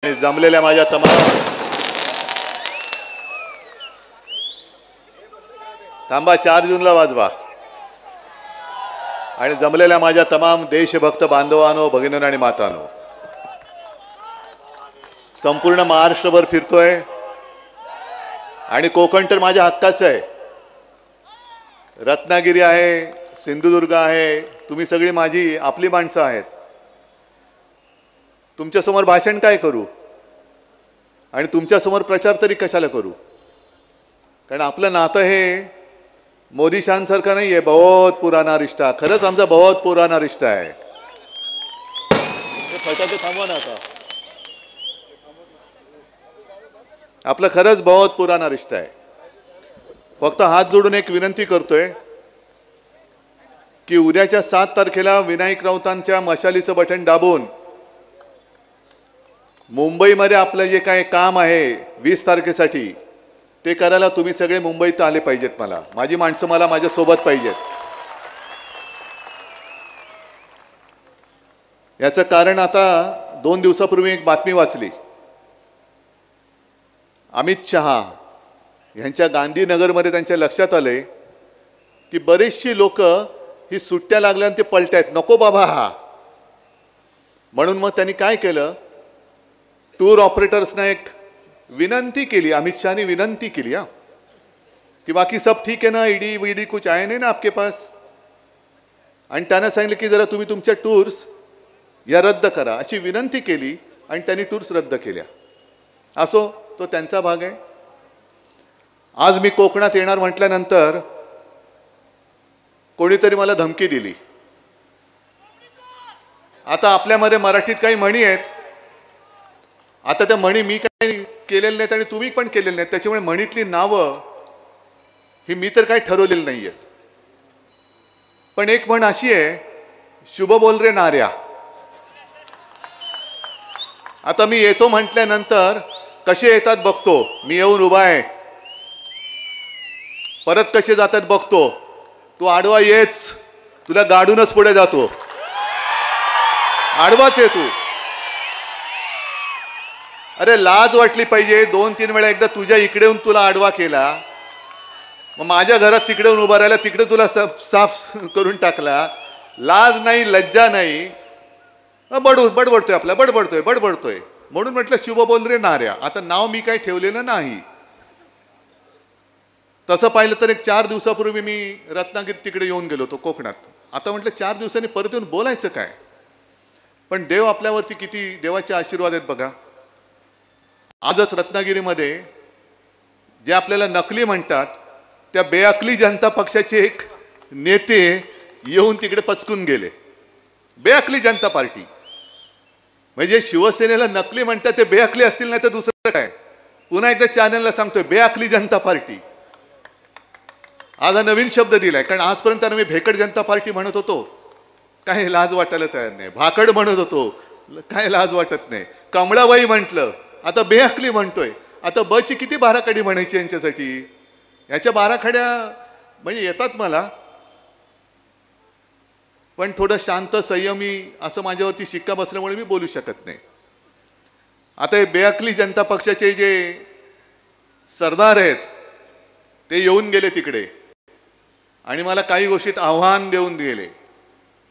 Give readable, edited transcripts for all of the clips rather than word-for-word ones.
आणि जमलेल्या माझ्या तमाम थांबा 4 जूनला वाजवा आणि जमलेल्या माझ्या तमाम देशभक्त बांधवांनो भगिनींनो आणि मातांनो संपूर्ण महाराष्ट्रभर फिरतोय आणि कोकण तर माझ्या हक्काचं आहे. रत्नागिरी आहे, सिंधुदुर्ग आहे, तुम्ही सगळी माझी आपली माणसं आहेत. तुमच्या समोर भाषण काय करू आणि तुमच्या समोर प्रचार तरी कशाला करू, कारण आपलं नातं हे मोदी शान सारखं नाहीये. बहुत पुराना रिश्ता, खरंच आमचा बहुत पुराना रिश्ता आहे. फटाके थांबवा ना आता. आपलं खरंच बहुत पुराना रिश्ता आहे. फक्त हात जोडून एक विनंती करतोय की उद्याच्या 7 तारखेला विनायक राऊतांच्या मशालीचं बटन दाबून मुंबईमध्ये आपलं जे काय काम आहे 20 तारखेसाठी ते करायला तुम्ही सगळे मुंबईत आले पाहिजेत. माझी माणसं मला माझ्या सोबत पाहिजेत. याचं कारण आता 2 दिवसापूर्वी एक बातमी वाचली. अमित शहा यांच्या गांधीनगरमध्ये त्यांच्या लक्षात आले की बरेचशी लोक ही सुट्ट्या लागल्यानं ते पलटायत, नको बाबा हा. म्हणून मग त्यांनी काय केलं, टूर ऑपरेटर्सना एक विनंती केली. अमित शहानी विनंती केली कि बाकी सब ठीक है ना, ईडी वीडी कुछ आए नहीं ना आपके पास. आणि त्यांना सांगितलं की जरा तुम्ही तुमच्या टूर्स या रद्द करा अशी विनंती केली आणि त्यांनी टूर्स रद्द केल्या. असो, तो त्यांचा भाग आहे. आज मी कोकणात येणार म्हटल्यानंतर कोणीतरी मला धमकी दिली. आता आपल्यामध्ये मराठीत काही म्हणी आहेत. आता त्या म्हणी मी काही केलेल्या नाहीत आणि तुम्ही पण केलेल्या नाहीत, त्याच्यामुळे म्हणीतली नावं ही मी तर काही ठरवलेली नाहीये. पण एक म्हण अशी आहे, शुभ बोल रे नार्या. आता मी येतो म्हटल्यानंतर कसे येतात बघतो, मी येऊन उभा आहे, परत कसे जातात बघतो. तू आडवा येच, तुला गाडूनच पुढे जातो. आडवाच आहे तू. अरे लाज वाटली पाहिजे. 2-3 वेळा एकदा तुझ्या इकडे येऊन तुला आडवा केला, मग माझ्या घरात तिकडे येऊन उभा राहिला, तिकडे तुला साफ करून टाकला. लाज नाही, लज्जा नाही. बडबडतोय आपला, बडबडतोय म्हणून म्हटलं शुभ बोल रे नार्या. आता नाव मी काही ठेवलेलं नाही. तसं पाहिलं तर एक 4 दिवसापूर्वी मी रत्नागिरी तिकडे येऊन गेलो होतो कोकणात. आता म्हटलं 4 दिवसांनी परत येऊन बोलायचं काय. पण देव आपल्यावरती किती देवाचे आशीर्वाद आहेत बघा. आजच रत्नागिरीमध्ये जे आपल्याला नकली म्हणतात त्या बेअकली जनता पक्षाचे एक नेते येऊन तिकडे पचकून गेले. बेअकली जनता पार्टी म्हणजे शिवसेनेला नकली म्हणतात ते बेअकली असतील, नाही तर दुसरं काय. पुन्हा एकदा चॅनलला सांगतोय, बेअकली जनता पार्टी. आज हा नवीन शब्द दिलाय, कारण आजपर्यंत मी भेकड जनता पार्टी म्हणत होतो, काही लाज वाटायला तयार नाही. भाकड म्हणत होतो, काय लाज वाटत नाही. कमळाबाई म्हटलं, आता बेअकली म्हणतोय. आता बची किती बाराखडी म्हणायची यांच्यासाठी. याच्या बाराखड्या म्हणजे येतात मला, पण थोडं शांत संयमी असं माझ्यावरती शिक्का बसल्यामुळे मी बोलू शकत नाही. आता हे बेअकली जनता पक्षाचे जे सरदार आहेत ते येऊन गेले तिकडे आणि मला काही गोष्टीत आव्हान देऊन गेले.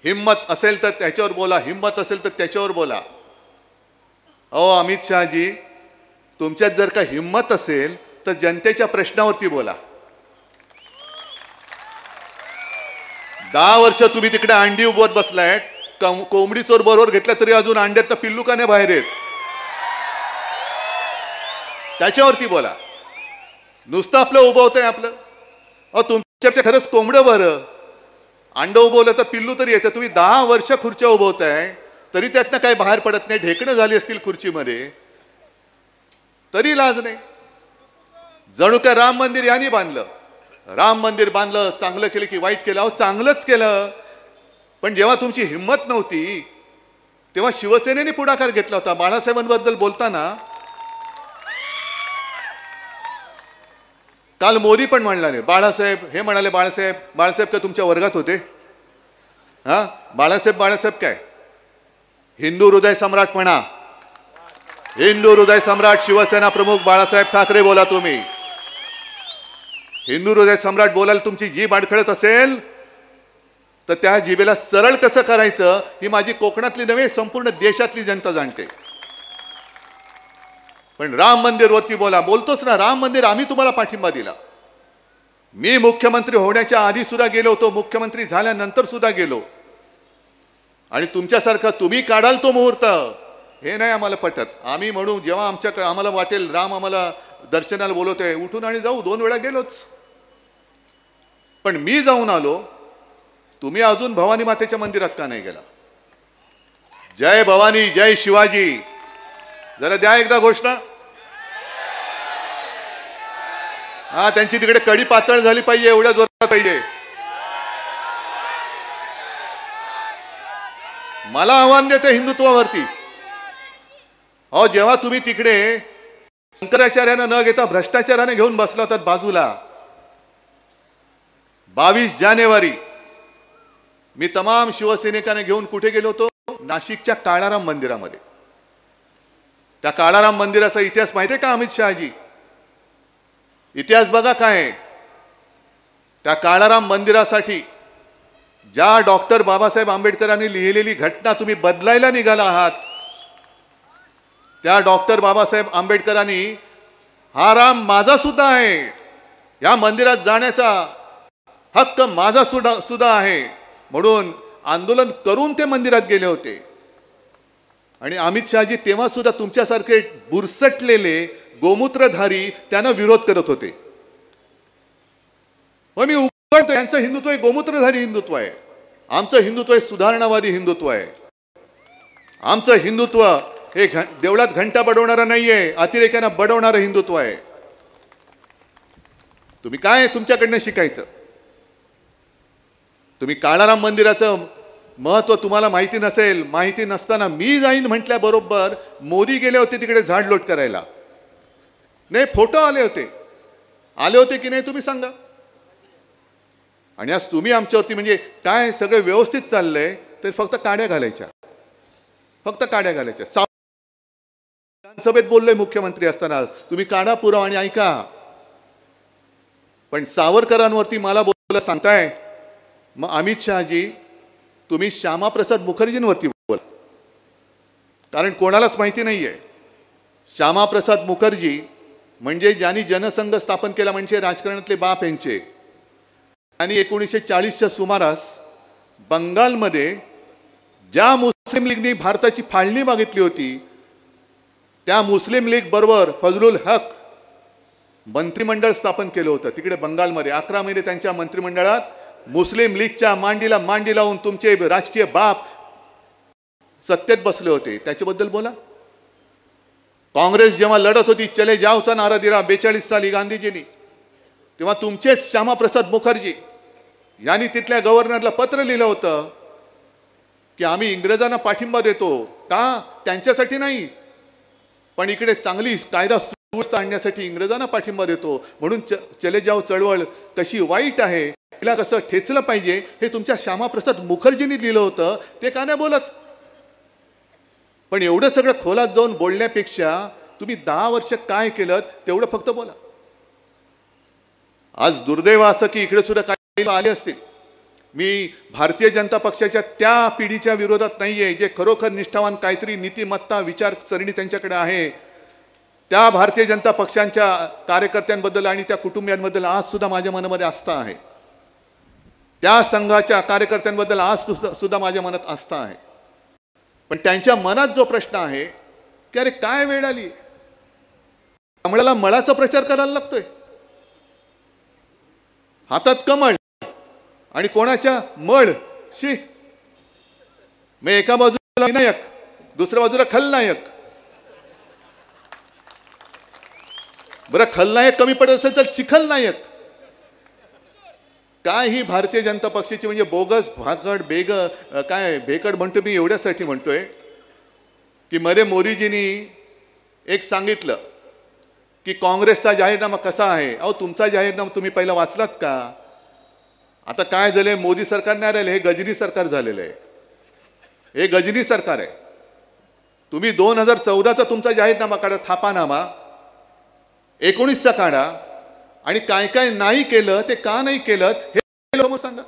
हिम्मत असेल तर त्याच्यावर बोला, हिम्मत असेल तर त्याच्यावर बोला. अहो अमित शहाजी, तुमच्यात जर का हिम्मत असेल तर जनतेच्या प्रश्नावरती बोला. 10 वर्ष तुम्ही तिकडे अंडी उभवत बसलाय. कोंबडी चोर बरोबर घेतला तरी अजून अंड्यात पिल्लू का नाही बाहेर येत, त्याच्यावरती बोला. नुसतं आपलं उभवतंय आपलं. अहो तुमच्यापेक्षा खरंच कोंबडं बरं. अंड उभवलं तर पिल्लू तरी येतं. तुम्ही 10 वर्ष खुर्च्या उभवताय तरी त्यातनं काही बाहेर पडत नाही. ढेकणं झाली असतील खुर्चीमध्ये तरी लाज नाही. जणू काय राम मंदिर यांनी बांधलं. राम मंदिर बांधलं, चांगलं केलं की वाईट केलं. अहो चांगलंच केलं, पण जेव्हा तुमची हिंमत नव्हती तेव्हा शिवसेनेने पुढाकार घेतला होता. बाळासाहेबांबद्दल बोलताना काल मोदी पण म्हणला नाही. बाळासाहेब हे म्हणाले, बाळासाहेब काय तुमच्या वर्गात होते. बाळासाहेब काय हिंदू हृदय सम्राट म्हणा, हिंदू हृदय सम्राट शिवसेना प्रमुख बाळासाहेब ठाकरे बोला तुम्ही. हिंदू हृदय सम्राट बोलायला तुमची जीभ अडखळत असेल तर त्या जिभेला सरळ कसं करायचं ही माझी कोकणातली नव्हे संपूर्ण देशातली जनता जाणते. पण राम मंदिर वरती बोलतोच ना. राम मंदिर आम्ही तुम्हाला पाठिंबा दिला. मी मुख्यमंत्री होण्याच्या आधी सुद्धा गेलो होतो, मुख्यमंत्री झाल्यानंतर सुद्धा गेलो. आणि तुमच्यासारखा तुम्ही काढाल तो मुहूर्त हे नाही आम्हाला पटत. आम्ही म्हणू जेव्हा आमच्याकडे आम्हाला वाटेल राम आम्हाला दर्शनाला बोलवतोय उठून आणि जाऊ. 2 वेळा गेलोच. पण मी जाऊन आलो, तुम्ही अजून भवानी मातेच्या मंदिरात का नाही गेला? जय भवानी जय शिवाजी जरा द्या एकदा घोषणा. हा त्यांची तिकडे कडी पातळ झाली पाहिजे एवढ्या जोरात पाहिजे. मला आव्हान देते हिंदुत्वावरती. अहो जेव्हा तुम्ही तिकडे शंकराचार्यानं न घेता भ्रष्टाचाराने घेऊन बसला होता बाजूला 22 जानेवारी मी तमाम शिवसैनिकांना घेऊन कुठे गेलो होतो? नाशिकच्या काळाराम मंदिरामध्ये. त्या काळाराम मंदिराचा इतिहास माहिती आहे का अमित शहाजी? इतिहास बघा काय. त्या काळाराम मंदिरासाठी ज्या डॉक्टर बाबासाहेब आंबेडकरांनी लिहिलेली घटना तुम्ही बदलायला निघाला आहात, त्या डॉक्टर बाबासाहेब आंबेडकरांनी हा राम माझा सुद्धा आहे, या मंदिरात जाण्याचा हक्क माझा सुद्धा आहे म्हणून आंदोलन करून ते मंदिरात गेले होते. आणि अमित शहाजी तेव्हा सुद्धा तुमच्यासारखे बुरसटलेले गोमूत्रधारी त्यांना विरोध करत होते. मग मी उघडतो यांचं हिंदुत्व हे गोमूत्रधारी हिंदुत्व आहे. आमचं हिंदुत्व हे सुधारणावादी हिंदुत्व आहे. आमचं हिंदुत्व हे देवळात घंटा बडवणारं नाहीये, अतिरेक्यांना बडवणारं हिंदुत्व आहे. तुम्ही काय तुमच्याकडनं शिकायचं? तुम्ही काळाराम मंदिराचं महत्व तुम्हाला माहिती नसेल. माहिती नसताना मी जाईन म्हटल्याबरोबर मोदी गेले होते तिकडे झाडलोट करायला. नाही फोटो आले होते की नाही तुम्ही सांगा. आणि आज तुम्ही आमच्यावरती म्हणजे काय सगळं व्यवस्थित चाललंय तर फक्त काड्या घालायच्या. विधानसभेत बोललोय मुख्यमंत्री असताना तुम्ही काढा पुरावा आणि ऐका. पण सावरकरांवरती मला बोलायला सांगताय. मग अमित शहाजी तुम्ही श्यामाप्रसाद मुखर्जींवरती बोला. कारण कोणालाच माहिती नाहीये श्यामाप्रसाद मुखर्जी म्हणजे ज्यांनी जनसंघ स्थापन केला म्हणजे राजकारणातले बाप यांचे. आणि 1940च्या सुमारास बंगालमध्ये ज्या मुस्लिम लीगनी भारताची फाळणी मागितली होती त्या मुस्लिम लीग बरोबर फजलुल हक मंत्रिमंडळ स्थापन केलं होतं तिकडे बंगालमध्ये. 11 महिने त्यांच्या मंत्रिमंडळात मुस्लिम लीगच्या मांडीला मांडी लावून तुमचे राजकीय बाप सत्तेत बसले होते. त्याच्याबद्दल बोला. काँग्रेस जेव्हा लढत होती चले जावचा नारा दिला 42 साली गांधीजींनी, तेव्हा तुमचेच श्यामाप्रसाद मुखर्जी यांनी तिथल्या गव्हर्नरला पत्र लिहिलं होतं की आम्ही इंग्रजांना पाठिंबा देतो का त्यांच्यासाठी नाही पण इकडे चांगली कायदा सुव्यवस्था आणण्यासाठी इंग्रजांना पाठिंबा देतो. म्हणून चले जाव चळवळ कशी वाईट आहे तिला कसं ठेचलं पाहिजे हे तुमच्या श्यामाप्रसाद मुखर्जींनी लिहिलं होतं. ते का नाही बोलत? पण एवढं सगळं खोलात जाऊन बोलण्यापेक्षा तुम्ही 10 वर्ष काय केलं तेवढं फक्त बोला. आज दुर्दैव असं की इकडे सुद्धा काही आले असतील. मी भारतीय जनता पक्षाच्या त्या पिढीच्या विरोधात नाहीये जे खरोखर निष्ठावान काहीतरी नीतिमत्ता विचारसरणी त्यांच्याकडे आहे. त्या भारतीय जनता पक्षांच्या कार्यकर्त्यांबद्दल आणि त्या कुटुंबियांबद्दल आज सुद्धा माझ्या मनामध्ये आस्था आहे. त्या संघाच्या कार्यकर्त्यांबद्दल आज सुद्धा माझ्या मनात आस्था आहे. पण त्यांच्या मनात जो प्रश्न आहे की अरे काय वेळ आली, कमळाला मळाचा प्रचार करायला लागतोय. हातात कमळ आणि कोणाच्या मळ शी. मग एका बाजूला विनायक दुसऱ्या बाजूला खलनायक. बरं खलनायक कमी पडत असेल तर चिखलनायक. काय ही भारतीय जनता पक्षाची म्हणजे बोगस भाकड काय भेकड म्हणतो मी एवढ्यासाठी म्हणतोय की मध्ये मोदीजींनी एक सांगितलं की काँग्रेसचा जाहीरनामा कसा आहे. अहो तुमचा जाहीरनामा तुम्ही पहिला वाचलात का? आता काय झालंय मोदी सरकार नाही राहिलं, हे गजनी सरकार झालेलं आहे. हे गजनी सरकार आहे. तुम्ही 2014चा तुमचा जाहीरनामा काढा, थापानामा, 19चा काढा, आणि काय काय नाही केलं ते का नाही केलं हे लोक सांगा.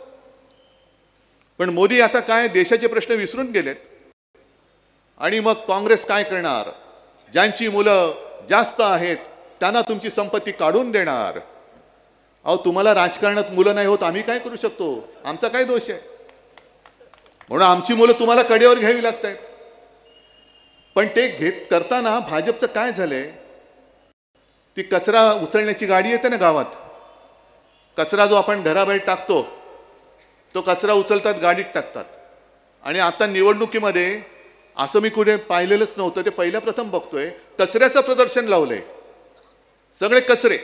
पण मोदी आता काय देशाचे प्रश्न विसरून गेलेत आणि मग काँग्रेस काय करणार? ज्यांची मुलं जास्त आहेत त्यांना तुमची संपत्ती काढून देणार. अहो, तुम्हाला राजकारणात मुलं नाही होत, आम्ही काय करू शकतो? आमचा काय दोष आहे? म्हणून आमची मुलं तुम्हाला कडेवर घ्यावी लागतात. पण ते करताना भाजपचं काय झालंय, ती कचरा उचलण्याची गाडी येते ना गावात, कचरा जो आपण घराबाहेर टाकतो तो कचरा उचलतात, गाडीत टाकतात. आणि आता निवडणुकीमध्ये असं मी कुठे पाहिलेलंच नव्हतं, ते पहिल्या प्रथम बघतोय, कचऱ्याचं प्रदर्शन लावलंय. सगळे कचरे.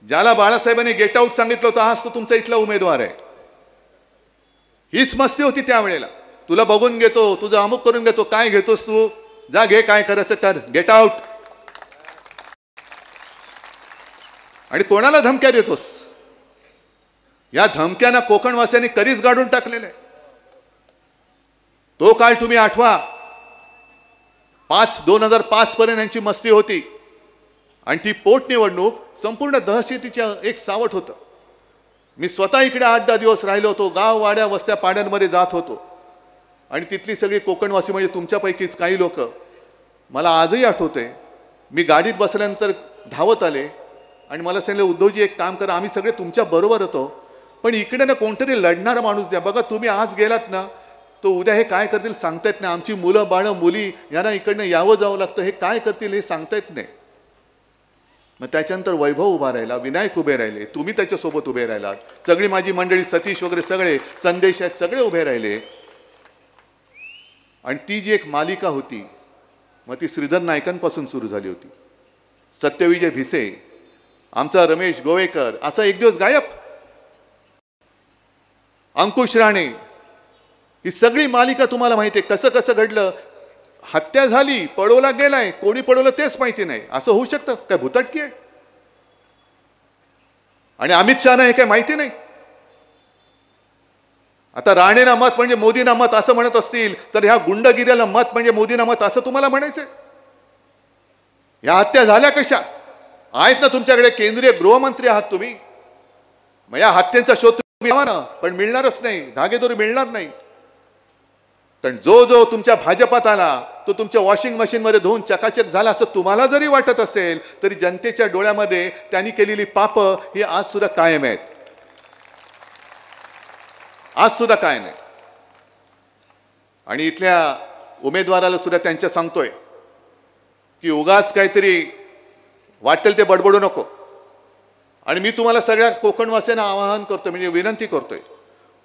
ज्याला बाळासाहेबांनी गेट आउट सांगितलं होतं आज तो तुमचा इथला उमेदवार आहे. हीच मस्ती होती त्यावेळेला. तुला बघून घेतो, तुझं अमुक करून घेतो. काय घेतोस तू? जा घे, काय करायचं कर, गेट आउट. आणि कोणाला धमक्या देतोस? या धमक्यांना कोकणवासियांनी कधीच गाडून टाकलेलं आहे. तो काळ तुम्ही आठवा. 2005 पर्यंत यांची मस्ती होती आणि ती पोटनिवडणूक संपूर्ण दहशतीच्या एक सावट होतं. मी स्वतः इकडे 8-10 दिवस राहिलो होतो. गाव, वाड्या, वस्त्या, पाड्यांमध्ये जात होतो आणि तिथली सगळी कोकणवासी म्हणजे तुमच्यापैकीच काही लोक मला आजही आठवते. मी गाडीत बसल्यानंतर धावत आले आणि मला सांगितलं, उद्धवजी एक काम करा, आम्ही सगळे तुमच्या बरोबर होतो, पण इकडे ना कोणतरी लढणारा माणूस द्या. बघा, तुम्ही आज गेलात ना, तो उद्या हे काय करतील सांगता येत नाही. आमची मुलं बाळं मुली यांना इकडनं यावं जावं लागतं, हे काय करतील हे सांगता येत नाही. मग त्याच्यानंतर वैभव उभा राहिला, विनायक उभे राहिले, तुम्ही त्याच्यासोबत उभे राहिलात, सगळी माझी मंडळी, सतीश वगैरे सगळे, संदेश आहेत, सगळे उभे राहिले. आणि ती जी एक मालिका होती, मग ती श्रीधर नाईकांपासून सुरू झाली होती. सत्यविजय भिसे, आमचा रमेश गोवेकर असा एक दिवस गायब, अंकुश राणे, ही सगळी मालिका तुम्हाला माहिती आहे. कसं कसं घडलं. हत्या झाली, पळवला गेलाय, कोणी पळवलं तेच माहिती नाही. असं होऊ शकतं काय? भुताटकी आहे? आणि अमित शहाना हे काय माहिती नाही? आता राणेला मत म्हणजे मोदींना मत असं म्हणत असतील तर ह्या गुंडगिरीला मत म्हणजे मोदींना मत असं तुम्हाला म्हणायचंय? या हत्या झाल्या कशा? आहेत ना तुमच्याकडे, केंद्रीय गृहमंत्री आहात तुम्ही. मग या हत्यांचा शोध तुम्ही लावा ना, पण मिळणारच नाही, धागेदोरी मिळणार नाही. कारण जो जो तुमच्या भाजपात आला तो तुमच्या वॉशिंग मशीनमध्ये धुवून चकाचक झाला असं तुम्हाला जरी वाटत असेल तरी जनतेच्या डोळ्यामध्ये त्यांनी केलेली पाप ही आज सुद्धा कायम आहेत. आज सुद्धा कायम आहे. आणि इथल्या उमेदवाराला सुद्धा त्यांच्या सांगतोय की उगाच काहीतरी वाटेल ते बडबडू नको. आणि मी तुम्हाला सगळ्या कोकणवासियांना आवाहन करतोय, म्हणजे विनंती करतोय,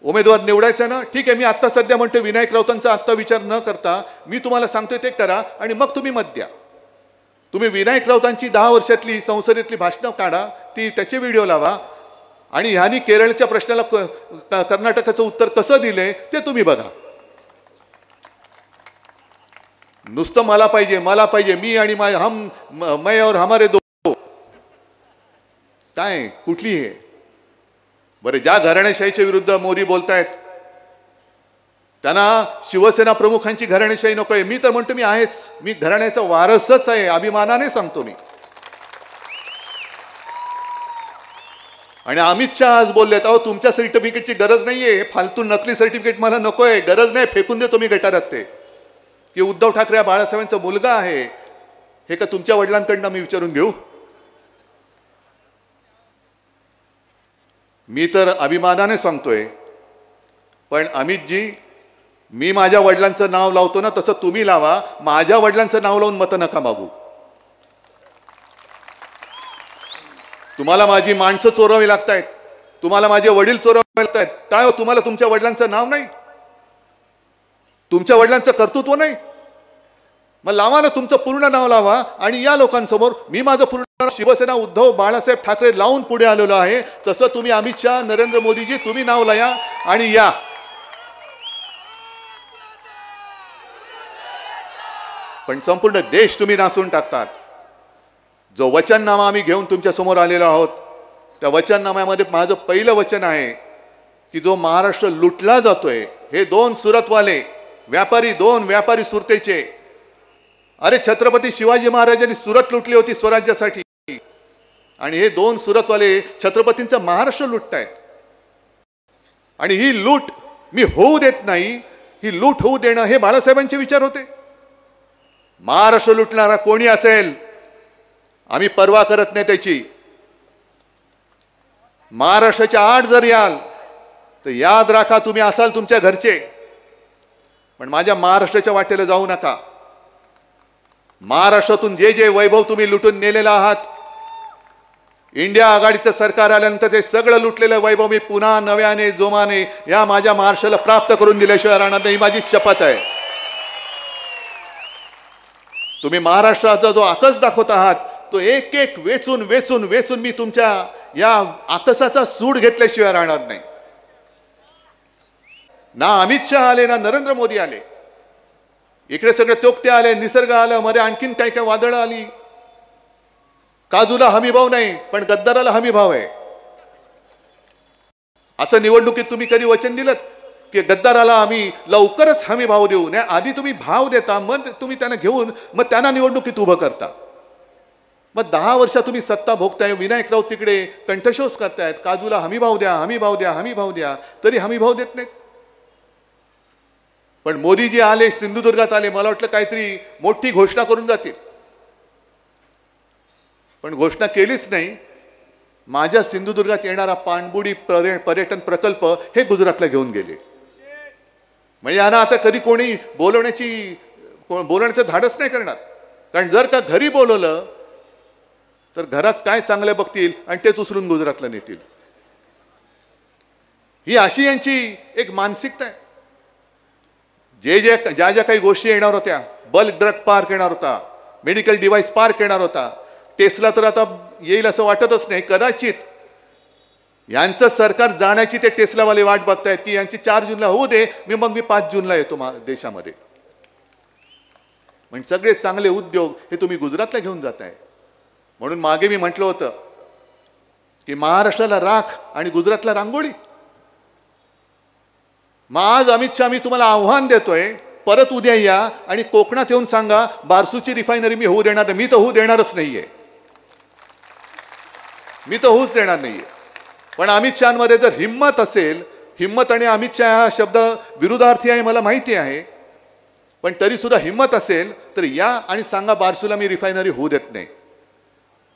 उमेदवार निवडायचा ना, ठीक आहे, मी आत्ता सध्या म्हणतो विनायक राऊतांचा आत्ता विचार न करता मी तुम्हाला सांगतोय ते करा आणि मग तुम्ही मत द्या. तुम्ही विनायक राऊतांची 10 वर्षातली संसदेतली भाषणं काढा, ती त्याचे व्हिडिओ लावा आणि ह्यांनी केरळच्या प्रश्नाला कर्नाटकाचं उत्तर कसं दिलंय ते तुम्ही बघा. नुसतं मला पाहिजे मला पाहिजे, मी आणि मैं और हमारे दो, काय कुठली हे? बरे, ज्या घराणेशाहीच्या विरुद्ध मोदी बोलतायत त्यांना शिवसेना प्रमुखांची घराणेशाही नकोय. मी तर म्हणतो मी आहेच, मी घराण्याचा वारसच आहे, अभिमानाने सांगतो मी. आणि अमित शहा आज बोललेत, अहो तुमच्या सर्टिफिकेटची गरज नाहीये, फालतू नकली सर्टिफिकेट मला नकोय, गरज नाही, फेकून देतो मी गटारात ते. की उद्धव ठाकरे हा बाळासाहेबांचा मुलगा आहे, हे का तुमच्या वडिलांकडनं मी विचारून घेऊ? मी तर अभिमानाने सांगतोय, पण अमितजी, मी माझ्या वडिलांचं नाव लावतो ना तसं तुम्ही लावा. माझ्या वडिलांचं नाव लावून मतं नका मागू. तुम्हाला माझी माणसं चोरावी लागतायत, तुम्हाला माझे वडील चोरावे लागतायत. काय हो, तुम्हाला तुमच्या वडिलांचं नाव नाही, तुमच्या वडिलांचं कर्तृत्व नाही? मग लावा ना, तुमचं पूर्ण नाव लावा आणि या लोकांसमोर मी माझं पूर्ण शिवसेना उद्धव बाळासाहेब ठाकरे लावून पुढे आलेलो आहे. तसं तुम्ही अमित शहा, नरेंद्र मोदीजी, तुम्ही नाव लाया आणि या. पण संपूर्ण देश तुम्ही नाचून टाकतात. जो वचननामा आम्ही घेऊन तुमच्या समोर आलेलो आहोत, त्या वचननाम्यामध्ये माझं पहिलं वचन आहे की जो महाराष्ट्र लुटला जातोय, हे 2 सुरतवाले व्यापारी, 2 व्यापारी सुरतेचे, अरे छत्रपती शिवाजी महाराजांनी सुरत लुटली होती स्वराज्यासाठी, आणि हे दोन सुरतवाले छत्रपतींचा महाराष्ट्र लुटतायत. आणि ही लूट मी होऊ देत नाही, ही लूट होऊ देणं हे बाळासाहेबांचे विचार होते. महाराष्ट्र लुटणारा कोणी असेल आम्ही पर्वा करत नाही त्याची. महाराष्ट्राच्या आड जर याल तर याद राखा तुम्ही असाल तुमच्या घरचे, पण माझ्या महाराष्ट्राच्या वाटेला जाऊ नका. महाराष्ट्रातून जे जे वैभव तुम्ही लुटून नेलेला आहात, इंडिया आघाडीचं सरकार आल्यानंतर ते सगळं लुटलेलं वैभव मी पुन्हा नव्याने जोमाने या माझ्या महाराष्ट्राला प्राप्त करून दिल्याशिवाय राहणार नाही, ही माझी शपथ आहे. तुम्ही महाराष्ट्राचा जो आकस दाखवत आहात तो एक एक वेचून वेचून वेचून मी तुमच्या या आकसाचा सूड घेतल्याशिवाय राहणार नाही. ना अमित शहा आले, ना नरेंद्र मोदी आले. इकडे सगळे तोक्ते आले, निसर्ग आलं, मध्ये आणखीन काही काही वादळं आली. काजूला हमीभाव नाही, पण गद्दाराला हमीभाव आहे. असं निवडणुकीत तुम्ही कधी वचन दिलं की गद्दाराला आम्ही लवकरच हमीभाव देऊ? नाही, आधी तुम्ही भाव देता, मग तुम्ही त्यांना घेऊन मग त्यांना निवडणुकीत उभं करता. मग 10 वर्ष तुम्ही सत्ता भोगताय, विनायक राऊत तिकडे कंठशोष करतायत, काजूला हमीभाव द्या, हमीभाव द्या, हमीभाव द्या, तरी हमीभाव देत नाहीत. पण मोदीजी आले, सिंधुदुर्गात आले, मला वाटलं काहीतरी मोठी घोषणा करून जातील, पण घोषणा केलीच नाही. माझ्या सिंधुदुर्गात येणारा पाणबुडी पर्यटन प्रकल्प हे गुजरातला घेऊन गेले. म्हणजे यांना आता कधी कोणी बोलण्याचं धाडस नाही करणार. कारण जर का घरी बोलवलं तर घरात काय चांगलं बघतील आणि तेच उचलून गुजरातला नेतील. ही अशी यांची एक मानसिकता आहे. ज्या ज्या काही गोष्टी येणार होत्या, बल्क ड्रग पार्क येणार होता, मेडिकल डिव्हाइस पार्क येणार होता, टेस्ला तर आता येईल असं वाटतच नाही. कदाचित यांचं सरकार जाण्याची ते टेस्लावाले वाट बघतायत की यांची 4 जूनला होऊ दे, मग मी 5 जूनला येतो देशामध्ये. म्हणजे सगळे चांगले उद्योग हे तुम्ही गुजरातला घेऊन जाताय. म्हणून मागे मी म्हटलं होतं की महाराष्ट्राला राख आणि गुजरातला रांगोळी. मग आज अमित शहा मी तुम्हाला आव्हान देतोय, परत उद्या या आणि कोकणात येऊन सांगा बारसूची रिफायनरी मी होऊ देणार नाही. मी तर होऊ देणारच नाहीये, मी तर होऊच देणार नाहीये. पण अमित शहामध्ये जर हिम्मत असेल, हिम्मत आणि अमित शहा हा शब्द विरुद्धार्थी आहे मला माहिती आहे, पण तरी सुद्धा हिम्मत असेल तर या आणि सांगा बारसूला मी रिफायनरी होऊ देत नाही.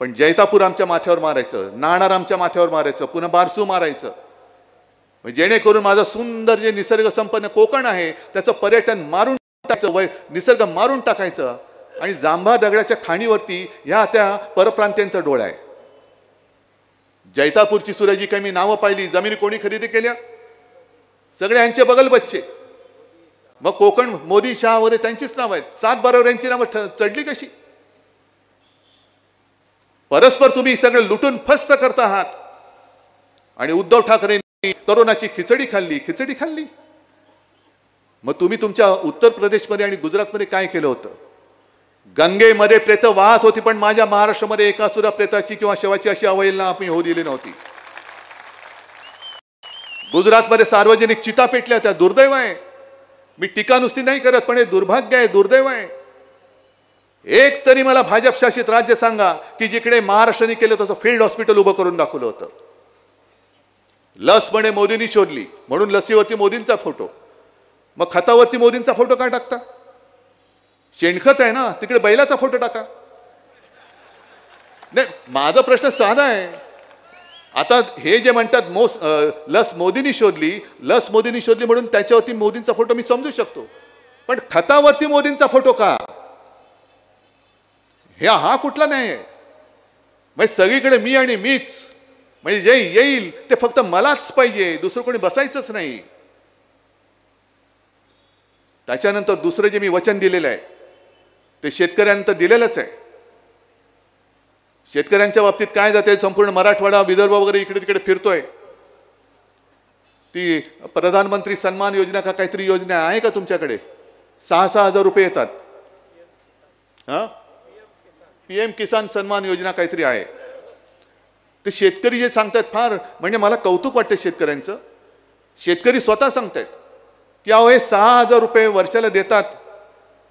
पण जैतापूर आमच्या माथ्यावर मारायचं, नाणार आमच्या माथ्यावर मारायचं, पुन्हा बारसू मारायचं, जेणेकरून माझं सुंदर जे निसर्ग संपन्न कोकण आहे त्याचं पर्यटन मारून टाकायचं, निसर्ग मारून टाकायचं. आणि जांभा दगडाच्या खाणीवरती ह्या त्या परप्रांत्यांचा डोळा आहे. जैतापूरची सुद्धा जी काही मी नावं पाहिली, जमिनी कोणी खरेदी केल्या, सगळे यांचे बगल बच्चे. मग कोकण मोदी शहा वगैरे त्यांचीच नाव आहेत. 7 यांची नावं चढली कशी? परस्पर तुम्ही सगळं लुटून फस्त करता आहात. आणि उद्धव ठाकरेंनी करोनाची खिचडी खाल्ली. मग तुम्ही तुमच्या उत्तर प्रदेशमध्ये आणि गुजरातमध्ये काय केलं होतं? गंगेमध्ये प्रेत वाहत होती, पण माझ्या महाराष्ट्रामध्ये एका सुद्धा प्रेताची किंवा शवाची अशी अवहेलना आम्ही होऊ दिली नव्हती. गुजरातमध्ये सार्वजनिक चिता पेटल्या, त्या दुर्दैव आहे. मी टीका नुसती नाही करत, पण हे दुर्भाग्य आहे, दुर्दैव आहे. एक तरी मला भाजप शासित राज्य सांगा की जिकडे महाराष्ट्राने केलं तसं फील्ड हॉस्पिटल उभं करून दाखवलं होतं. लस म्हणे मोदींनी शोधली म्हणून लसीवरती मोदींचा फोटो, मग खतावरती मोदींचा फोटो का टाकता? शेणखत आहे ना, तिकडे बैलाचा फोटो टाका. नाही, माझा प्रश्न साधा आहे. आता हे जे म्हणतात लस मोदींनी शोधली म्हणून त्याच्यावरती मोदींचा फोटो मी समजू शकतो, पण खतावरती मोदींचा फोटो का? हा कुठला नाही आहे? म्हणजे सगळीकडे मी आणि मीच, म्हणजे जे येईल ते फक्त मलाच पाहिजे, दुसरं कोणी बसायचंच नाही. त्याच्यानंतर दुसरं जे मी वचन दिलेलं आहे ते शेतकऱ्यांनंतर दिलेलंच आहे. शेतकऱ्यांच्या बाबतीत काय जाते, संपूर्ण मराठवाडा विदर्भ वगैरे इकडे तिकडे फिरतोय. ती प्रधानमंत्री सन्मान योजना का काहीतरी योजना आहे का तुमच्याकडे? 6,000 रुपये येतात. PM किसान सन्मान योजना काहीतरी आहे. ते शेतकरी जे सांगतात फार म्हणजे मला कौतुक वाटतं शेतकऱ्यांचं. शेतकरी स्वतः सांगतायत की अहो हे 6,000 रुपये वर्षाला देतात,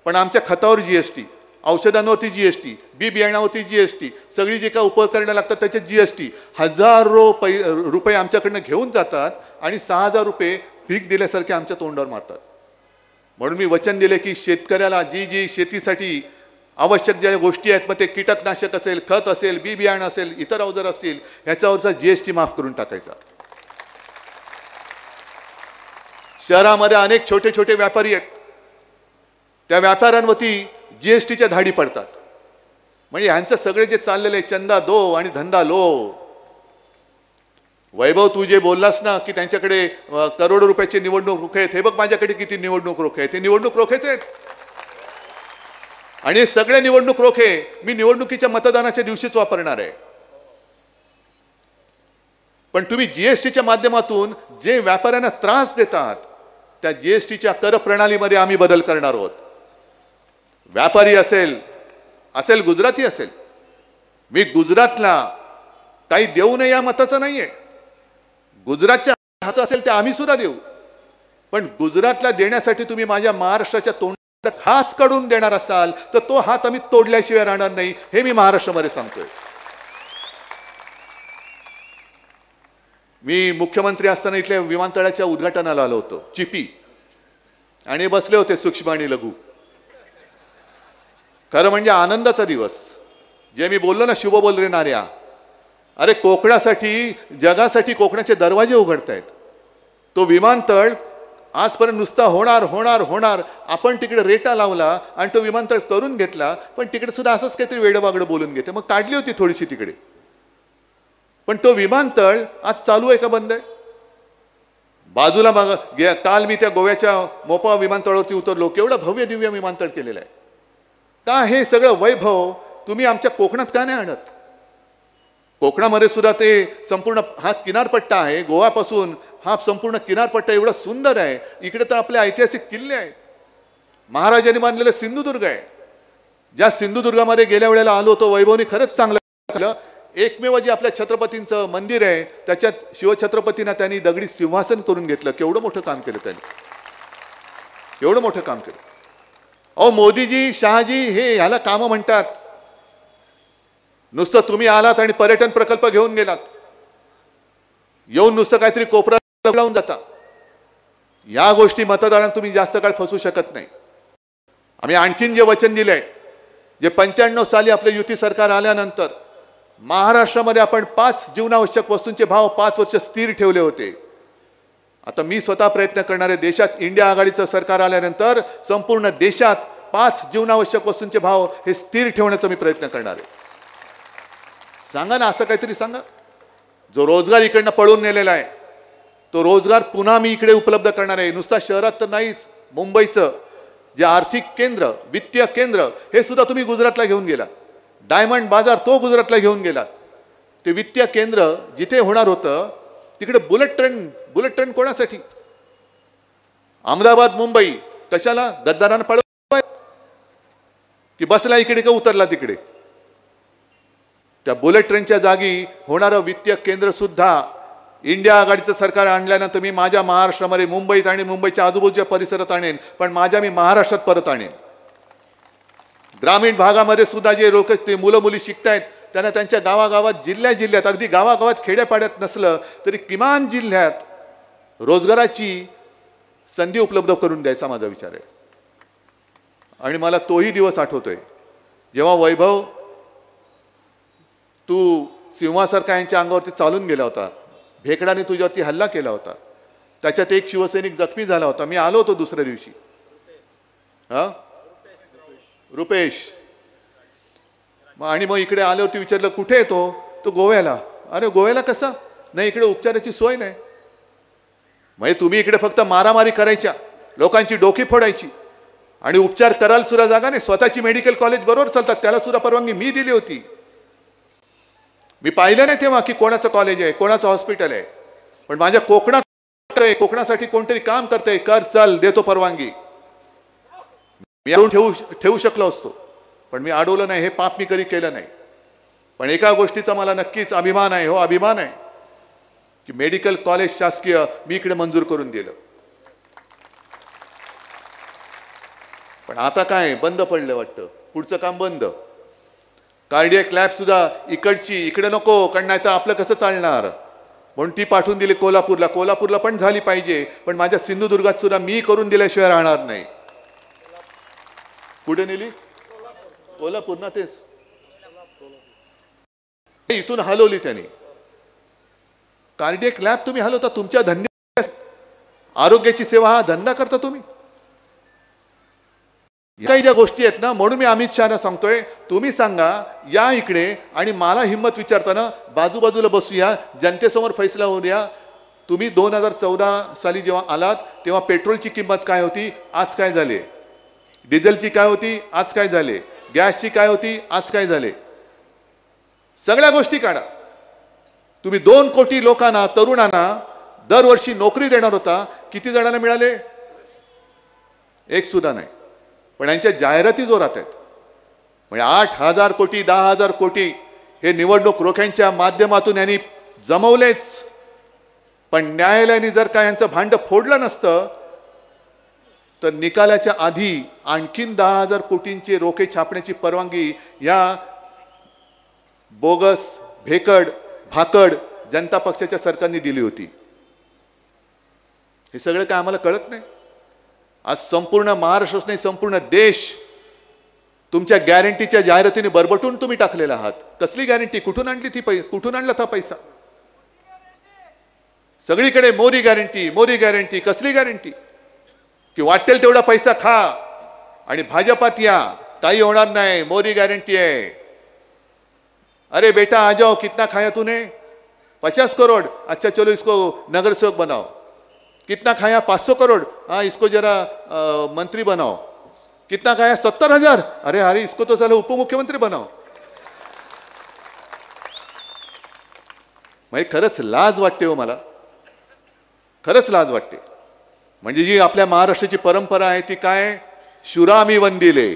पण आमच्या खतावर GST, औषधांवरती जीएसटी, बी बियाणावरती जीएसटी, सगळी जी काय उपकरणं लागतात त्याच्यात जीएसटी, हजारो रुपये आमच्याकडनं घेऊन जातात आणि 6,000 रुपये भीक दिल्यासारखे आमच्या तोंडावर मारतात. म्हणून मी वचन दिले की शेतकऱ्याला जी जी शेतीसाठी आवश्यक ज्या गोष्टी आहेत, मग ते कीटकनाशक असेल, खत असेल, बी बियाणं असेल, इतर अवजार असतील, ह्याच्यावरचा जीएसटी माफ करून टाकायचा. शहरामध्ये अनेक छोटे छोटे व्यापारी आहेत, त्या व्यापाऱ्यांवरती जीएसटीच्या धाडी पडतात. म्हणजे ह्यांचं सगळे जे चाललेले चंदा दो आणि धंदा लो. वैभव, तू जे बोललास ना की त्यांच्याकडे करोडो रुपयाचे निवडणूक रोखे आहेत, हे बघ माझ्याकडे किती निवडणूक रोखे आहेत. ते निवडणूक रोखेच आहेत आणि सगळे निवडणूक रोखे मी निवडणुकीच्या मतदानाच्या दिवशीच वापरणार आहे. पण तुम्ही जीएसटीच्या माध्यमातून जे व्यापाऱ्यांना त्रास देतात, त्या जीएसटीच्या कर प्रणालीमध्ये आम्ही बदल करणार आहोत. व्यापारी असेल गुजराती असेल, मी गुजरातला काही देऊ नये या मताचं नाहीये. गुजरातच्या हाचं असेल ते आम्ही सुद्धा देऊ, पण गुजरातला देण्यासाठी तुम्ही माझ्या महाराष्ट्राच्या तोंडात हात काढून देणार असाल तर तो हात आम्ही तोडल्याशिवाय राहणार नाही, हे मी महाराष्ट्रामध्ये सांगतोय. मी मुख्यमंत्री असताना इथल्या विमानतळाच्या उद्घाटनाला आलो होतो, चिपी, आणि बसले होते सूक्ष्म आणि लघु. खरं म्हणजे आनंदाचा दिवस. जे मी बोललो ना, शुभ बोल रे नार्या, अरे कोकणासाठी, जगासाठी कोकणाचे दरवाजे उघडतायत. तो विमानतळ आजपर्यंत नुसता होणार होणार होणार, आपण तिकडे रेटा लावला आणि तो विमानतळ करून घेतला, पण तिकडे सुद्धा असंच काहीतरी वेडवागडं बोलून घेते, मग काढली होती थोडीशी तिकडे. पण तो विमानतळ आज चालू आहे का बंद आहे? बाजूला काल मी त्या गोव्याच्या मोपा विमानतळावरती उतरलो, केवढं भव्य दिव्य विमानतळ केलेलं आहे. का हे सगळं वैभव तुम्ही आमच्या कोकणात का नाही आणत? कोकणामध्ये सुद्धा ते संपूर्ण हा किनारपट्टा आहे, गोवापासून हा संपूर्ण किनारपट्टा एवढा सुंदर आहे. इकडे तर आपले ऐतिहासिक किल्ले आहेत, महाराजांनी बांधलेलं सिंधुदुर्ग आहे. ज्या सिंधुदुर्गामध्ये गेल्या वेळेला आलो होतो, वैभवनी खरंच चांगलं केलं. एकमेव जे आपल्या छत्रपतींचं मंदिर आहे, त्याच्यात शिवछत्रपतींना त्यांनी दगडी सिंहासन करून घेतलं. केवढं मोठं काम केलं त्यांनी, एवढं मोठं काम केलं. अहो मोदीजी, शहाजी, हे ह्याला कामं म्हणतात. नुसतं तुम्ही आलात आणि पर्यटन प्रकल्प घेऊन गेलात, येऊन नुसतं काहीतरी कोपरा लावून जाता. या गोष्टी मतदारांना तुम्ही जास्त काळ फसवू शकत नाही. आम्ही आणखीन जे वचन दिलंय, जे 95 साली आपलं युती सरकार आल्यानंतर महाराष्ट्रामध्ये आपण 5 जीवनावश्यक वस्तूंचे भाव 5 वर्ष स्थिर ठेवले होते. आता मी स्वतः प्रयत्न करणार आहे, देशात इंडिया आघाडीचं सरकार आल्यानंतर संपूर्ण देशात 5 जीवनावश्यक वस्तूंचे भाव हे स्थिर ठेवण्याचा मी प्रयत्न करणार आहे. सांगा ना, असं काहीतरी सांगा. जो रोजगार इकडनं पळून नेलेला आहे, तो रोजगार पुन्हा मी इकडे उपलब्ध करणार आहे. नुसता शहरात तर नाहीच, मुंबईचं जे आर्थिक केंद्र, वित्तीय केंद्र, हे सुद्धा तुम्ही गुजरातला घेऊन गेलात. डायमंड बाजार तो गुजरातला घेऊन गेलात. ते वित्तीय केंद्र जिथे होणार होतं तिकडे बुलेट ट्रेन कोणासाठी? अहमदाबाद मुंबई कशाला? गद्दारांना पळवाय की बसला इकडे का उतरला तिकडे? त्या बुलेट ट्रेनच्या जागी होणारं वित्तीय केंद्र सुद्धा इंडिया आघाडीचं सरकार आणल्यानंतर मी माझ्या महाराष्ट्रामध्ये, मुंबईत आणि मुंबईच्या आजूबाजूच्या परिसरात आणेन, पण मी महाराष्ट्रात परत आणेन. ग्रामीण भागामध्ये सुद्धा जे लोक, ते मुलं मुली शिकतायत, त्यांना त्यांच्या गावागावात, जिल्ह्यात, अगदी गावागावात, खेड्यापाड्यात नसलं तरी किमान जिल्ह्यात रोजगाराची संधी उपलब्ध करून द्यायचा माझा विचार आहे. आणि मला तोही दिवस आठवतोय जेव्हा वैभव, तू सिंहासारखा यांच्या अंगावरती चालून गेला होता, भेकडाने तुझ्यावरती हल्ला केला होता, त्याच्यात एक शिवसैनिक जखमी झाला होता. मी आलो होतो दुसऱ्या दिवशी. रुपेश. आणि मग इकडे आल्यावरती विचारलं कुठे येतो? तो गोव्याला. अरे गोव्याला कसा? नाही, इकडे उपचाराची सोय नाही. म्हणजे तुम्ही इकडे फक्त मारामारी करायच्या, लोकांची डोकी फोडायची आणि उपचार करायला सुद्धा जागा नाही. स्वतःची मेडिकल कॉलेज बरोबर चालतात, त्याला सुद्धा परवानगी मी दिली होती. मी पाहिलं नाही तेव्हा की कोणाचं कॉलेज आहे, कोणाचं हॉस्पिटल आहे. पण माझ्या कोकणात, कोकणासाठी कोणतरी काम करतंय, कर, चल, देतो परवानगी. मी अडवून ठेवू शकलो असतो, पण मी अडवलं नाही. हे पाप मी कधी केलं नाही. पण एका गोष्टीचा मला नक्कीच अभिमान आहे, हो अभिमान आहे, की मेडिकल कॉलेज शासकीय मी इकडे मंजूर करून दिलं. पण आता काय बंद पडलं वाटतं. पुढचं काम बंद. कार्डियक लॅब सुद्धा इकडची इकडे नको, कारण नाही तर आपलं कसं चालणार, म्हणून ती पाठवून दिली कोल्हापूरला. कोल्हापूरला पण झाली पाहिजे, पण माझ्या सिंधुदुर्गात सुद्धा मी करून दिल्याशिवाय राहणार नाही. कुठे नेली? कोल्हापूर ना, तेच इथून हलवली त्यांनी. कार्डियक लॅब तुम्ही हलवता, तुमच्या धंदे आरोग्याची सेवा हा धंदा करता तुम्ही. काही ज्या गोष्टी आहेत ना, म्हणून मी अमित शहाना सांगतोय, तुम्ही सांगा या इकडे, आणि मला हिंमत विचारताना बाजूबाजूला बसूया, जनतेसमोर फैसला होऊ द्या. तुम्ही 2014 साली जेव्हा आलात तेव्हा पेट्रोलची किंमत काय होती, आज काय झाले? डिझेलची काय होती, आज काय झाले? गॅसची काय होती, आज काय झाले? सगळ्या गोष्टी काढा. तुम्ही 2 कोटी लोकांना, तरुणांना दरवर्षी नोकरी देणार होता, किती जणांना मिळाले? एक सुद्धा नाही. पण यांच्या जाहिराती जोरात आहेत. म्हणजे 8,000 कोटी 10,000 कोटी हे निवडणूक रोख्यांच्या माध्यमातून यांनी जमवलेच. पण न्यायालयाने जर का यांचं भांड फोडलं नसतं तर निकालाच्या आधी आणखीन 10,000 कोटींचे रोखे छापण्याची परवानगी या बोगस, भेकड, भाकड जनता पक्षाच्या सरकारने दिली होती. हे सगळं काय आम्हाला कळत नाही? आज संपूर्ण महाराष्ट्रच नाही, संपूर्ण देश तुमच्या गॅरंटीच्या जाहिरातीने बरबटून तुम्ही टाकलेला आहात. कसली गॅरंटी? कुठून आणली ती? कुठून आणला था पैसा? सगळीकडे मोदी गॅरंटी, मोदी गॅरंटी. कसली गॅरंटी? की वाटेल तेवढा पैसा खा आणि भाजपात या, काही होणार नाही, मोदी गॅरंटी है. अरे बेटा आ जाओ, कितना खाया तूने? 50 करोड़. अच्छा चलो इसको नगर सेवक बनाओ. कितना खाया? 500 करोड़. हाँ इसको जरा मंत्री बनाओ. कितना खाया? 70,000. अरे अरे इसको तो चलो उपमुख्यमंत्री बनाओ. म्हणजे खरंच लाज वाटते हो मला, खरंच लाज वाटते. म्हणजे जी आपल्या महाराष्ट्राची परंपरा आहे ती काय? शुरामी वंदिले.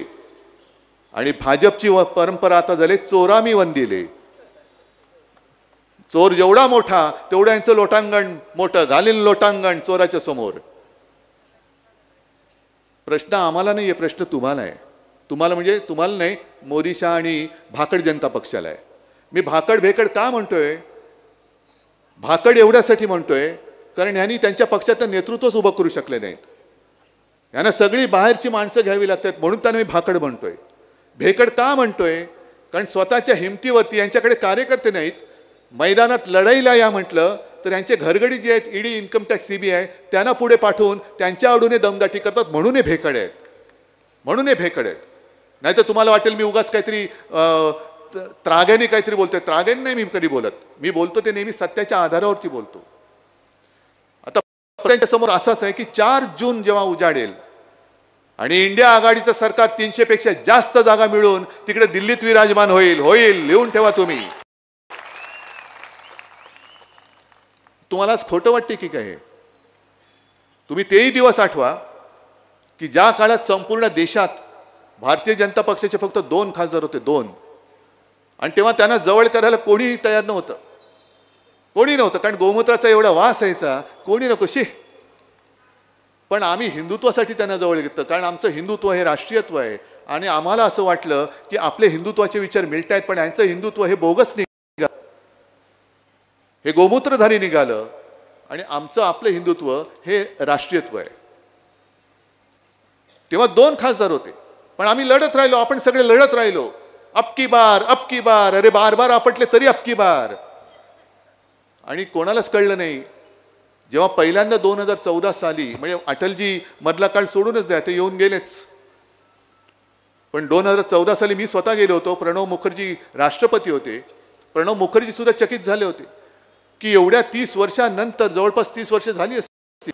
आणि भाजपची परंपरा आता झाली चोरामी वंदिले. चोर जेवढा मोठा तेवढं यांचं लोटांगण मोठं. घालील लोटांगण चोराच्या समोर. प्रश्न आम्हाला नाहीये, प्रश्न तुम्हाला आहे. तुम्हाला म्हणजे तुम्हाला नाही, मोदी शहा आणि भाकड जनता पक्षाला आहे. मी भाकड भेकड का म्हणतोय? भाकड एवढ्यासाठी म्हणतोय कारण यांनी त्यांच्या पक्षाचं नेतृत्वच उभं करू शकले नाहीत. यांना सगळी बाहेरची माणसं घ्यावी लागतात, म्हणून त्यांना मी भाकड म्हणतोय. भेकड का म्हणतोय? कारण स्वतःच्या हिमतीवरती यांच्याकडे कार्यकर्ते नाहीत. मैदानात लढाईला या म्हटलं तर यांचे घरगडी जे आहेत, ईडी, इन्कम टॅक्स, सीबीआय, त्यांना पुढे पाठवून त्यांच्या आडूने दमदाटी करतात. म्हणून हे भेकड आहेत, म्हणून हे भेकड आहेत. नाही तर तुम्हाला वाटेल मी उगाच काहीतरी त्राग्याने काहीतरी बोलतोय. त्राग्याने नाही मी कधी बोलत. मी बोलतो ते नेहमी सत्याच्या आधारावरती बोलतो. आता त्यांच्या समोर असाच आहे की 4 जून जेव्हा उजाडेल आणि इंडिया आघाडीचं सरकार 300 पेक्षा जास्त जागा मिळून तिकडे दिल्लीत विराजमान होईल. होईल, लिहून ठेवा तुम्ही. तुम्हालाच खोटं वाटते की काय? तुम्ही तेही दिवस आठवा की ज्या काळात संपूर्ण देशात भारतीय जनता पक्षाचे फक्त 2 खासदार होते, 2. आणि तेव्हा त्यांना जवळ करायला कोणीही तयार नव्हतं. कोणी नव्हतं, कारण गोमूत्राचा एवढा वास यायचा, कोणी नको शी. पण आम्ही हिंदुत्वासाठी त्यांना जवळ घेतलं, कारण आमचं हिंदुत्व हे राष्ट्रीयत्व आहे. आणि आम्हाला असं वाटलं की आपले हिंदुत्वाचे विचार मिळतायत, पण यांचं हिंदुत्व हे बोगस निघालं, हे गोमूत्रधारी निघालं. आणि आमचं आपलं हिंदुत्व हे राष्ट्रीयत्व आहे. तेव्हा 2 खासदार होते, पण आम्ही लढत राहिलो. आपण सगळे लढत राहिलो. अब की बार. अरे बार बार आपटले तरी अब की बार. आणि कोणालाच कळलं नाही. जेव्हा पहिल्यांदा 2014 साली, म्हणजे अटलजी मधला काळ सोडूनच द्या, ते येऊन गेलेच. पण 2014 साली मी स्वतः गेलो होतो. प्रणव मुखर्जी राष्ट्रपती होते. प्रणव मुखर्जी सुद्धा चकित झाले होते की एवढ्या 30 वर्षांनंतर, जवळपास 30 वर्ष झाली असतील,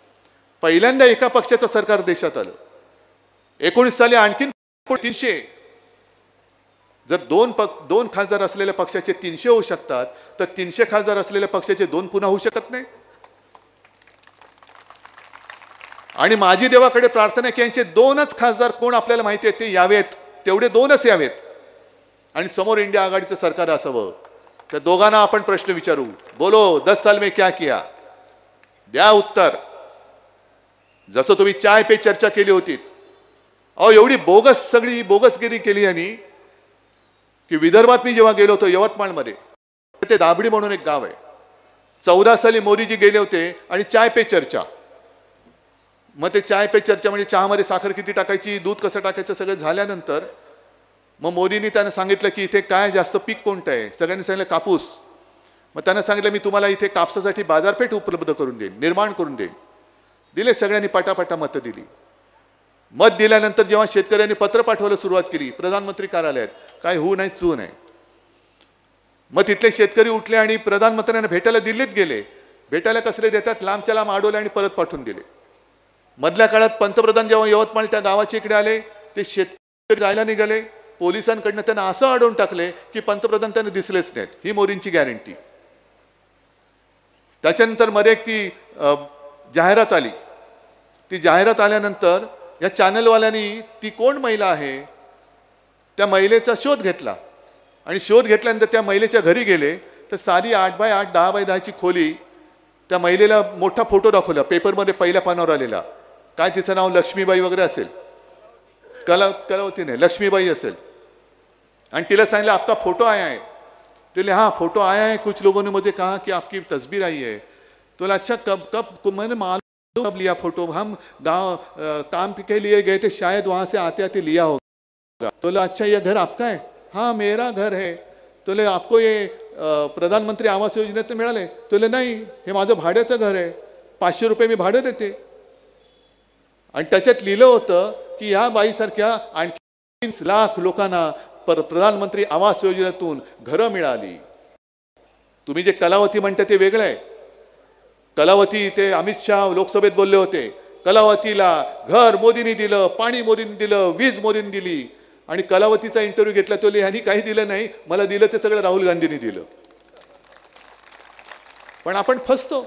पहिल्यांदा एका पक्षाचं सरकार देशात आलं. 19 साली आणखीन 300. जर 2 खासदार असलेल्या पक्षाचे 300 होऊ शकतात, तर 300 खासदार असलेल्या पक्षाचे 2 पुन्हा होऊ शकत नाही. आणि माझी देवाकडे प्रार्थना की यांचे 2च खासदार कोण आपल्याला माहिती आहे ते यावेत, तेवढे 2च यावेत. आणि समोर इंडिया आघाडीचं सरकार असावं. त्या दोघांना आपण प्रश्न विचारू, बोलो 10 साल में क्या किया, द्या उत्तर. जसं तुम्ही चाय पे चर्चा केली होती, अहो एवढी बोगस सगळी बोगसगिरी केली यांनी की विदर्भात मी जेव्हा गेलो होतो यवतमाळमध्ये, ते दाबडी म्हणून एक गाव आहे, 14 साली मोदीजी गेले होते आणि चाय पे चर्चा. मग ते चाय पे चर्चा म्हणजे चहामध्ये साखर किती टाकायची, दूध कसं टाकायचं सगळं झाल्यानंतर मग मोदींनी त्यांना सांगितलं की इथे काय जास्त पीक कोणतं आहे. सगळ्यांनी सांगितलं कापूस. मग त्यांना सांगितलं मी तुम्हाला इथे कापसासाठी बाजारपेठ उपलब्ध करून देईन, निर्माण करून देईन. दिले सगळ्यांनी, पटापटा मतं दिली. मत दिल्यानंतर जेव्हा शेतकऱ्यांनी पत्र पाठवायला सुरुवात केली प्रधानमंत्री कार्यालयात, काय होऊ नाही चू नाही. मग तिथले शेतकरी उठले आणि प्रधानमंत्र्यांना भेटायला दिल्लीत गेले. भेटायला कसले देतात, लांबच्या लांब अडवले आणि परत पाठवून दिले. मधल्या काळात पंतप्रधान जेव्हा यवतमाळ त्या गावाच्या इकडे आले, ते शेतकरी जायला निघाले, पोलिसांकडनं त्यांना असं अडवून टाकले की पंतप्रधान त्यांना दिसलेच नाहीत. ही मोदींची गॅरंटी. त्याच्यानंतर मध्ये एक ती जाहिरात आली. ती जाहिरात आल्यानंतर या चॅनलवाल्यांनी ती कोण महिला आहे त्या महिलेचा शोध घेतला आणि शोध घेतल्यानंतर त्या महिलेच्या घरी गेले तर सारी 8x8 10x10 खोली, त्या महिलेला मोठा फोटो दाखवला पेपरमध्ये पहिल्या पानावर आलेला. काय तिचं नाव लक्ष्मीबाई वगैरे असेल, कलावती नाही लक्ष्मीबाई असेल. आणि तिला सांगितलं आपका फोटो आया है. बोले हाँ फोटो आया है, कुछ लोगों ने मुझे कहा कि आपकी तस्वीर आई है. तो अच्छा कब कब मैंने मालूम कब लिया फोटो, हम गांव काम के लिए गए थे, शायद वहां से आते आते लिया होगा. तो अच्छा ये घर आपका है. हाँ मेरा घर है. तो आपको ये प्रधानमंत्री आवास योजनेत मिळाले. तो नाही हे माझं भाड्याचं घर आहे, 500 रुपये मी भाडं देते. आणि त्याच्यात लिहिलं होतं की या बाईसारख्या आणखी 30 लाख लोकांना प्रधानमंत्री आवास योजनेतून घरं मिळाली. तुम्ही जे कलावती म्हणता ते वेगळं आहे. कलावती ते अमित शहा लोकसभेत बोलले होते, कलावतीला घर मोदींनी दिलं, पाणी मोदींनी दिलं, वीज मोदींनी दिली. आणि कलावतीचा इंटरव्ह्यू घेतला तो ह्यांनी काही दिलं नाही, मला दिलं ते सगळं राहुल गांधींनी दिलं. पण आपण फसतो.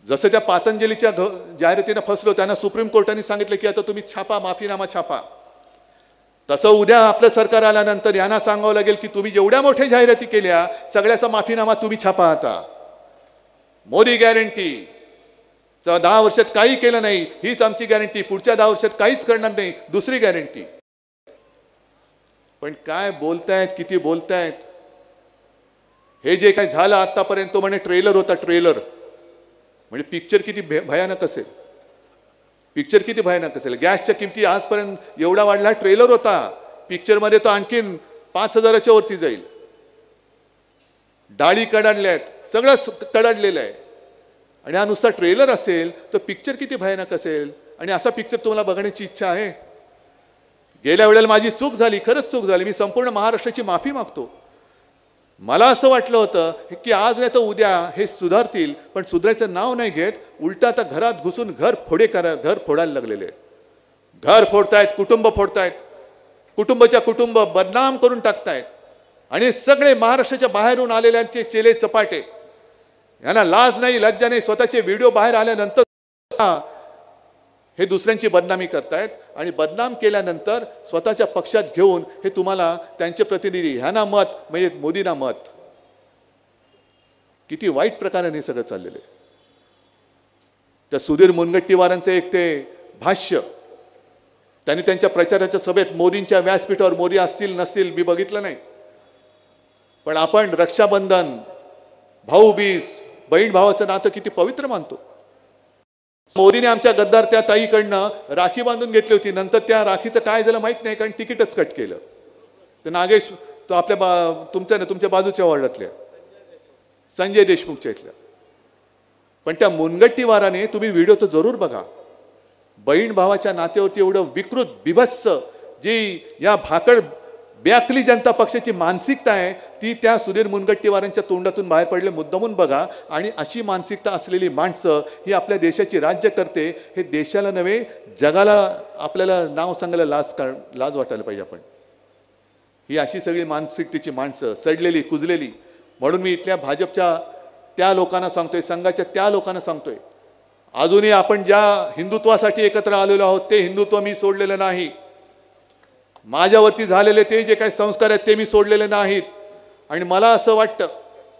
जसं त्या पातंजलीच्या जाहिरातीनं फसलो, त्यांना सुप्रीम कोर्टाने सांगितलं की आता तुम्ही छापा, माफीनामा छापा. तसं उद्या आपलं सरकार आल्यानंतर यांना सांगावं लागेल की तुम्ही जेवढ्या मोठ्या जाहिराती केल्या सगळ्याचा माफीनामा तुम्ही छापा. आता मोदी गॅरंटी 10 वर्षात काही केलं नाही, हीच आमची गॅरंटी, पुढच्या 10 वर्षात काहीच करणार नाही, दुसरी गॅरंटी. पण काय बोलतायत, किती बोलतायत. हे जे काही झालं आतापर्यंत तो म्हणे ट्रेलर होता, ट्रेलर. म्हणजे पिक्चर किती भयानक असेल, पिक्चर किती भयानक असेल. गॅसच्या किमती आजपर्यंत एवढा वाढला, ट्रेलर होता. पिक्चर मध्ये तो आणखीन 5000च्या वरती जाईल. डाळी कडाडल्या आहेत, सगळंच कडाडलेलं आहे. आणि हा नुसता ट्रेलर असेल तर पिक्चर किती भयानक असेल. आणि असा पिक्चर तुम्हाला बघण्याची इच्छा आहे. गेल्या वेळेला माझी चूक झाली, खरंच चूक झाली. मी संपूर्ण महाराष्ट्राची माफी मागतो. मला असं वाटलं होतं की आज नाही तर उद्या हे सुधारतील, पण सुधारायचं नाव नाही घेत. उलट आता घरात घुसून घर फोडायला लागलेले. घर फोडतायत, कुटुंब फोडतायत, कुटुंबाच्या कुटुंब बदनाम करून टाकतायत. आणि सगळे महाराष्ट्राच्या बाहेरून आलेल्यांचे चेले चपाटे, यांना लाज नाही, लज्जा नाही. स्वतःचे व्हिडिओ बाहेर आल्यानंतर हे दुसऱ्यांची बदनामी करतायत. आणि बदनाम केल्यानंतर स्वतःच्या पक्षात घेऊन हे तुम्हाला त्यांचे प्रतिनिधी, ह्यांना मत म्हणजे मोदींना मत. किती वाईट प्रकाराने हे सगळं चाललेलं आहे. त्या सुधीर मुनगंटीवारांचं एक ते भाष्य त्यांनी त्यांच्या प्रचाराच्या सभेत मोदींच्या व्यासपीठावर, मोदी असतील नसतील मी बघितलं नाही, पण आपण रक्षाबंधन, भाऊबीज, बहीण भावाचं नातं किती पवित्र मानतो. मोदीने आमच्या गद्दार त्या ताईकडनं राखी बांधून घेतली होती. नंतर त्या राखीचं काय झालं माहित नाही, कारण तिकीटच कट केलं. ते नागेश, तो आपल्या तुमच्या बाजूच्या वॉर्डातल्या संजय देशमुखच्या इथल्या. पण त्या मुनगंटीवाराने, तुम्ही व्हिडिओ तर जरूर बघा, बहीण भावाच्या नात्यावरती एवढं विकृत बिभत्स जी या भाकड बेअक्कली जनता पक्षाची मानसिकता आहे ती त्या सुधीर मुनगंटीवारांच्या तोंडातून बाहेर पडले. मुद्दामून बघा. आणि अशी मानसिकता असलेली माणसं ही आपल्या देशाची राज्य करते. हे देशाला नव्हे जगाला आपल्याला नाव सांगायला लाज वाटायला पाहिजे. आपण ही अशी सगळी मानसिकतेची माणसं सडलेली, कुजलेली. म्हणून मी इथल्या भाजपच्या त्या लोकांना सांगतोय, संघाच्या त्या लोकांना सांगतोय, अजूनही आपण ज्या हिंदुत्वासाठी एकत्र आलेलो आहोत ते हिंदुत्व मी सोडलेलं नाही. माझ्यावरती झालेले ते जे काही संस्कार आहेत ते मी सोडलेले नाहीत. आणि मला असं वाटतं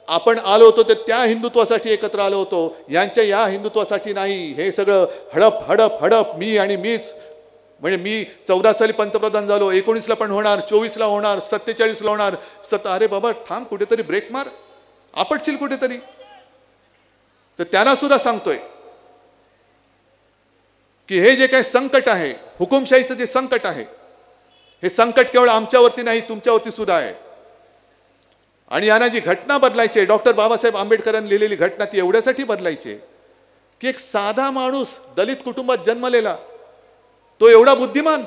आपण आलो होतो तर त्या हिंदुत्वासाठी एकत्र आलो होतो, यांच्या या हिंदुत्वासाठी नाही. हे सगळं हडप हडप हडप, मी आणि मीच, म्हणजे मी 14 साली पंतप्रधान झालो, 19ला पण होणार, 24ला होणार, 47ला होणार. अरे बाबा थांब, कुठेतरी ब्रेक मार, आपटशील कुठेतरी. तर त्यांना सुद्धा सांगतोय की हे जे काही संकट आहे, हुकुमशाहीचं जे संकट आहे, हे संकट केवळ आमच्यावरती नाही, तुमच्यावरती सुद्धा आहे. आणि यांना जी घटना बदलायची आहे, डॉक्टर बाबासाहेब आंबेडकरांनी लिहिलेली घटना, ती एवढ्यासाठी बदलायची आहे की एक साधा माणूस दलित कुटुंबात जन्मलेला, तो एवढा बुद्धिमान,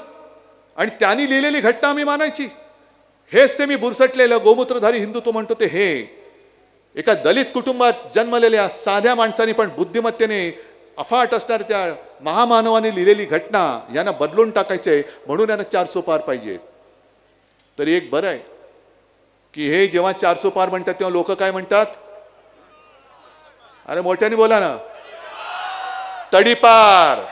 आणि त्यांनी लिहिलेली घटना आम्ही मानायची. हेच ते मी बुरसटलेलं गोमूत्रधारी हिंदुत्व म्हणतो ते. हे एका दलित कुटुंबात जन्मलेल्या साध्या माणसाने पण बुद्धिमत्तेने अफाट असणार त्या महामानवाने लिहिलेली घटना यांना बदलून टाकायचंय, म्हणून यांना 400 पार पाहिजे. तरी एक बरं आहे की हे जेव्हा 400 पार म्हणतात तेव्हा लोक काय म्हणतात? अरे मोठ्याने बोला ना, तडीपार.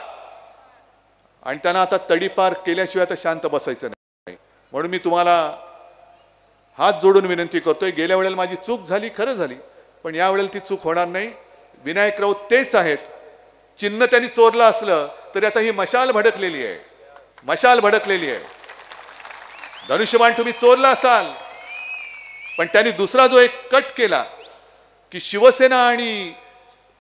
आणि त्यांना आता तडीपार केल्याशिवाय आता शांत बसायचं नाही. म्हणून मी तुम्हाला हात जोडून विनंती करतोय, गेल्या वेळेला माझी चूक झाली, खरं झाली, पण या वेळेला ती चूक होणार नाही. विनायक राऊत तेच आहेत. चिन्ह त्यांनी चोरलं असलं तरी आता ही मशाल भडकलेली आहे, मशाल भडकलेली आहे. धनुष्यबाण तुम्ही चोरला असाल, पण त्यांनी दुसरा जो एक कट केला की शिवसेना आणि